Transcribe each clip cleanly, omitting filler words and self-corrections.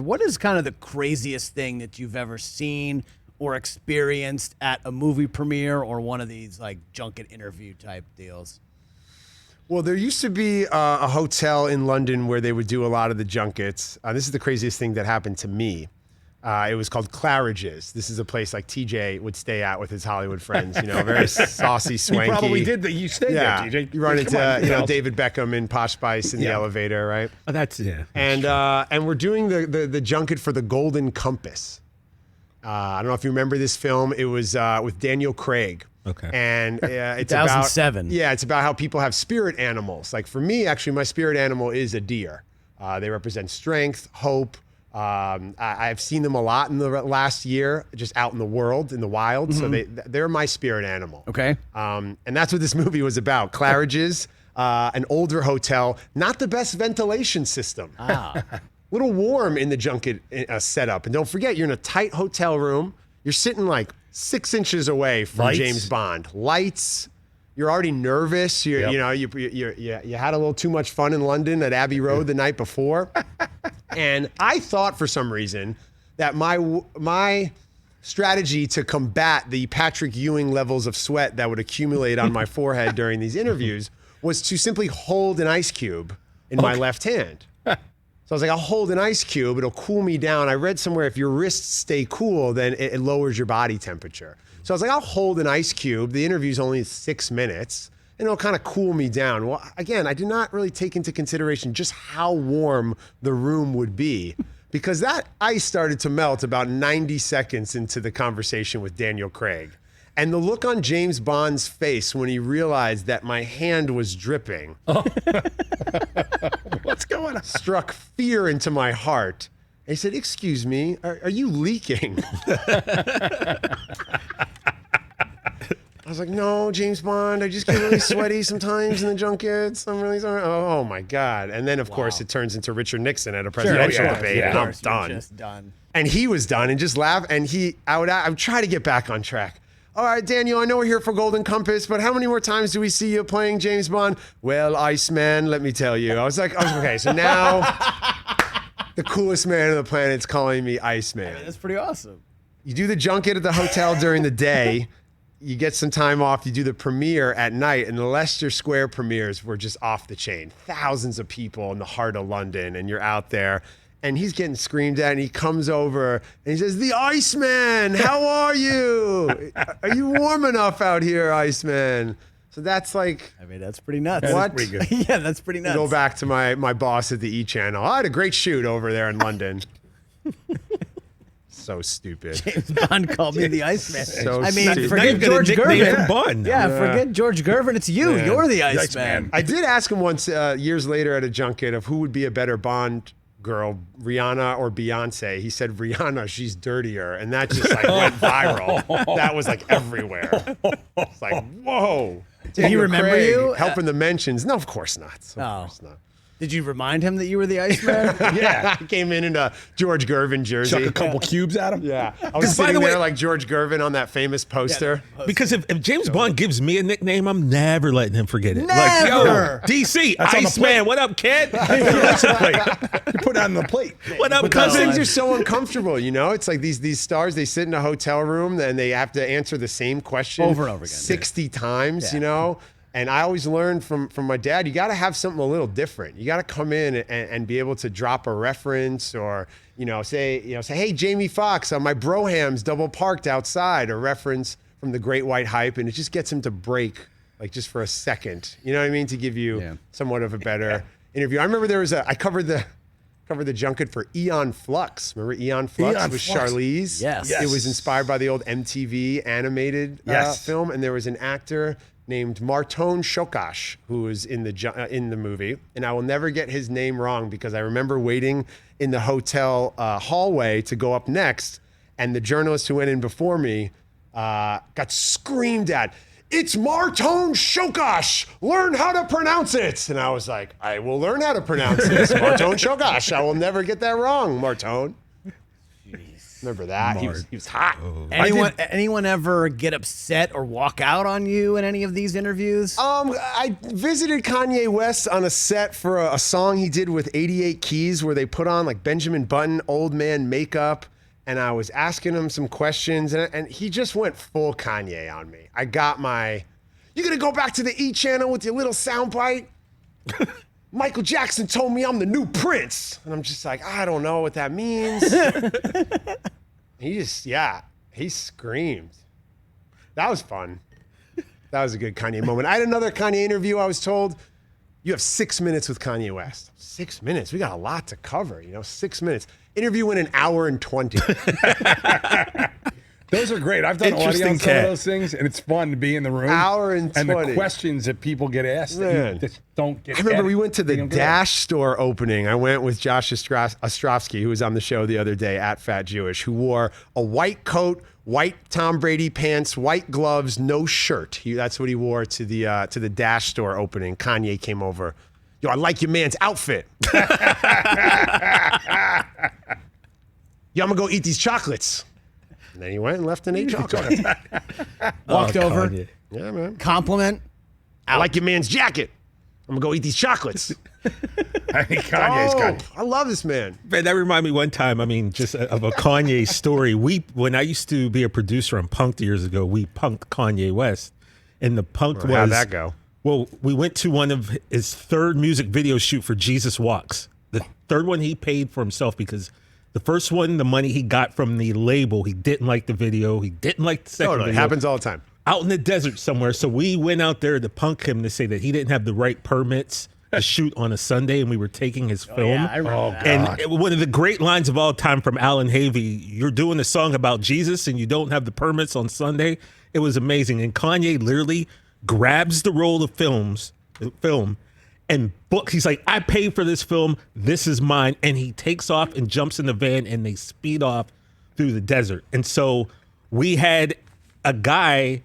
What is kind of the craziest thing that you've ever seen or experienced at a movie premiere or one of these like junket interview type deals? Well, there used to be a hotel in London where they would do a lot of the junkets. This is the craziest thing that happened to me. It was called Claridge's. This is a place like TJ would stay at with his Hollywood friends. You know, very saucy, swanky. You probably did that. You stayed there, TJ. You run into David Beckham and Posh Spice in the elevator, right? Oh, that's And we're doing the junket for the Golden Compass. I don't know if you remember this film. It was with Daniel Craig. Okay. And it's 2007. It's about how people have spirit animals. Like for me, actually, my spirit animal is a deer. They represent strength, hope. I've seen them a lot in the last year, just out in the world, in the wild. So they're my spirit animal. Okay. And that's what this movie was about. Claridge's, an older hotel, not the best ventilation system. A little warm in the junket setup. And don't forget, you're in a tight hotel room. You're sitting like 6 inches away from James Bond. Lights. You're already nervous. You had a little too much fun in London at Abbey Road the night before. And I thought for some reason that my strategy to combat the Patrick Ewing levels of sweat that would accumulate on my forehead during these interviews was to simply hold an ice cube in my left hand. So I was like, I'll hold an ice cube. It'll cool me down. I read somewhere if your wrists stay cool, then it lowers your body temperature. So I was like, I'll hold an ice cube. The interview's only 6 minutes, and it'll kind of cool me down. Well, again, I did not really take into consideration just how warm the room would be, because that ice started to melt about 90 seconds into the conversation with Daniel Craig. And the look on James Bond's face when he realized that my hand was dripping What's going on? struck fear into my heart. And he said, "Excuse me, are you leaking?" I was like, "No, James Bond, I just get really sweaty sometimes in the junkets. I'm really sorry." Oh my God. And then, of course, it turns into Richard Nixon at a presidential debate, and I'm done. Just done. And he was done and just laughed. And I would try to get back on track. "All right, Daniel, I know we're here for Golden Compass, but how many more times do we see you playing James Bond?" "Well, Iceman, let me tell you." I was like, okay, so now the coolest man on the planet's calling me Iceman. That's pretty awesome. You do the junket at the hotel during the day. You get some time off. You do the premiere at night, and the Leicester Square premieres were just off the chain. Thousands of people in the heart of London, and you're out there. And he's getting screamed at, and he comes over and he says, "The Iceman, how are you? Are you warm enough out here, Iceman?" So that's like, I mean, that's pretty nuts. What? That's pretty good. Yeah, that's pretty nuts. go back to my boss at the E! Channel. I had a great shoot over there in London. So stupid. James Bond called me the Iceman. So I mean, stupid. forget George Gervin. Bond. Yeah, forget George Gervin. It's you. Yeah. You're the Iceman. Iceman. I did ask him once, years later at a junket, of who would be a better Bond girl, Rihanna or Beyonce. He said Rihanna, she's dirtier, and that just like went viral. That was like everywhere. It's like, whoa. Did he remember Craig you? helping the mentions? No, of course not. Of course not. Did you remind him that you were the Iceman? Yeah, I came in a George Gervin jersey. Chuck a couple cubes at him. Yeah, I was by sitting the way- there like George Gervin on that famous poster. Because if James Bond gives me a nickname, I'm never letting him forget it. Never. Like, yo, DC, That's on the Iceman, plate. what up, kid? You put it on the plate. What up, Those cousin? things are so uncomfortable, you know? It's like these stars, they sit in a hotel room and they have to answer the same question Over and over again. 60 times, Yeah. you know? And I always learned from my dad, you got to have something a little different. You got to come in and be able to drop a reference or, say, "Hey, Jamie Foxx, my Brohams double parked outside," a reference from the Great White Hype. And it just gets him to break, like just for a second, you know what I mean? To give you somewhat of a better interview. I remember I covered the junket for Eon Flux. Remember Eon Flux Eon with Flux. Charlize? Yes. It was inspired by the old MTV animated film. And there was an actor named Marton Shokash, who was in the movie. And I will never get his name wrong because I remember waiting in the hotel hallway to go up next. And the journalist who went in before me got screamed at. "It's Marton Shokash. Learn how to pronounce it." And I was like, I will learn how to pronounce this. Marton Shokash. I will never get that wrong, Marton. Remember that? He was hot. Anyone ever get upset or walk out on you in any of these interviews? I visited Kanye West on a set for a song he did with 88 Keys where they put on like Benjamin Button old man makeup, and I was asking him some questions, and he just went full Kanye on me. I got my, "You gonna go back to the E channel with your little soundbite? Michael Jackson told me I'm the new Prince." And I'm just like, I don't know what that means. He screamed. That was fun. That was a good Kanye moment. I had another Kanye interview. I was told, you have 6 minutes with Kanye West. 6 minutes? We got a lot to cover, 6 minutes. Interview went an hour and 20. Those are great. I've done audio on some of those things, and it's fun to be in the room. Hour and 20. And the questions that people get asked that you just don't get. I remember we went to the Dash store opening. I went with Josh Ostrovsky, who was on the show the other day at Fat Jewish, who wore a white coat, white Tom Brady pants, white gloves, no shirt. That's what he wore to the Dash store opening. Kanye came over. "Yo, I like your man's outfit." "Yo, I'm gonna go eat these chocolates." And then he went and left and ate chocolate. Walked over. Kanye. Yeah, man. Compliment. "I like your man's jacket. I'm gonna go eat these chocolates." I think Kanye's got. I love this man. Man, that reminded me one time, just of a Kanye story. When I used to be a producer on Punk'd years ago, we punked Kanye West. And the punked was... How'd that go? Well, we went to one of his third music video shoot for Jesus Walks. The third one he paid for himself because the first one, the money he got from the label, he didn't like the video. He didn't like the second video. It happens all the time. Out in the desert somewhere. So we went out there to punk him to say that he didn't have the right permits to shoot on a Sunday, and we were taking his film. Yeah, I remember that. And one of the great lines of all time from Alan Havey, "You're doing a song about Jesus and you don't have the permits on Sunday." It was amazing. And Kanye literally grabs the roll of film and books. He's like, "I paid for this film. This is mine." And he takes off and jumps in the van and they speed off through the desert. And so we had a guy,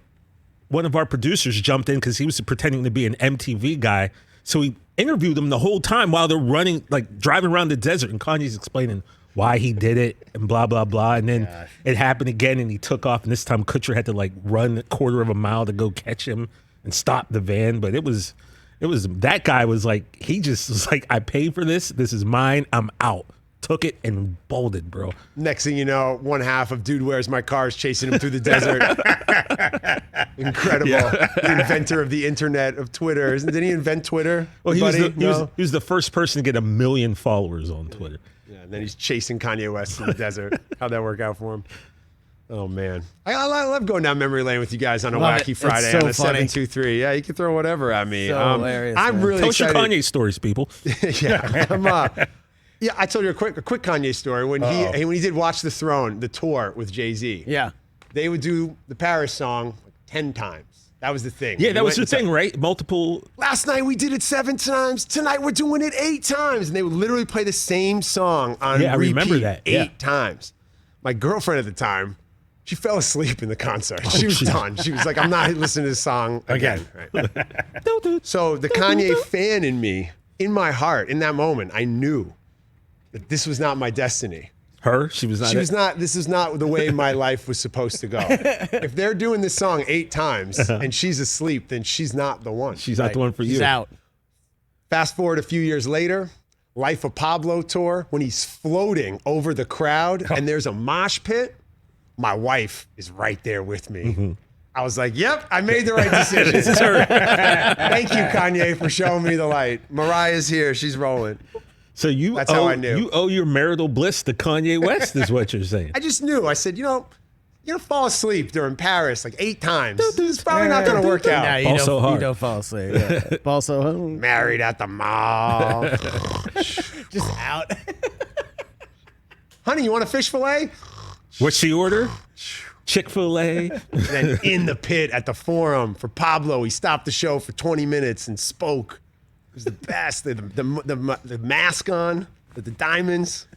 one of our producers jumped in because he was pretending to be an MTV guy. So he interviewed them the whole time while they're running, like driving around the desert. And Kanye's explaining why he did it and blah, blah, blah. And then it happened again and he took off. And this time Kutcher had to like run a quarter of a mile to go catch him and stop the van. But it was that guy was like, he just was like, "I paid for this. This is mine. I'm out." Took it and bolted, bro. Next thing you know, one half of Dude Where's My Car is chasing him through the desert. Incredible. Yeah. The inventor of the internet, of Twitter. Didn't he invent Twitter? Well, he was the first person to get 1 million followers on Twitter. Yeah, and then he's chasing Kanye West in the desert. How'd that work out for him? Oh, man. I love going down memory lane with you guys on a wacky Friday so on a funny. 723. Yeah, you can throw whatever at me. So hilarious, I'm man. really Tell us your excited. Kanye stories, people. Yeah, yeah, I told you a quick Kanye story. When he did Watch the Throne, the tour with Jay-Z, Yeah. they would do the Paris song like 10 times. That was the thing. Yeah, We that was went the and said, thing, right? Multiple. "Last night we did it 7 times. Tonight we're doing it 8 times." And they would literally play the same song on Yeah, I repeat remember that. 8 times. My girlfriend at the time, she fell asleep in the concert. She was done. She was like, "I'm not listening to this song again." Right? So the Kanye fan in me, in my heart, in that moment, I knew that this was not my destiny. Her? She was not. She was not. This is not the way my life was supposed to go. If they're doing this song 8 times and she's asleep, then she's not the one. She's not the one for you. He's out. Fast forward a few years later, Life of Pablo tour, when he's floating over the crowd and there's a mosh pit, my wife is right there with me. Mm-hmm. I was like, "Yep, I made the right decision." This is her. Thank you, Kanye, for showing me the light. Mariah's here. She's rolling. So That's how I knew. You owe your marital bliss to Kanye West, is what you're saying. I just knew. I said, you're gonna fall asleep during Paris like 8 times. It's probably not gonna work out. Yeah, Fall so hard. you don't fall asleep. Yeah. Fall so hard. Married at the mall. Just out. Honey, you want a fish fillet? What's she order? Chick-fil-A. Then in the pit at the Forum for Pablo, he stopped the show for 20 minutes and spoke. It was the best. The mask on, the diamonds.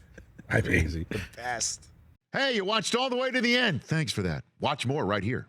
Crazy. The best. Hey, you watched all the way to the end. Thanks for that. Watch more right here.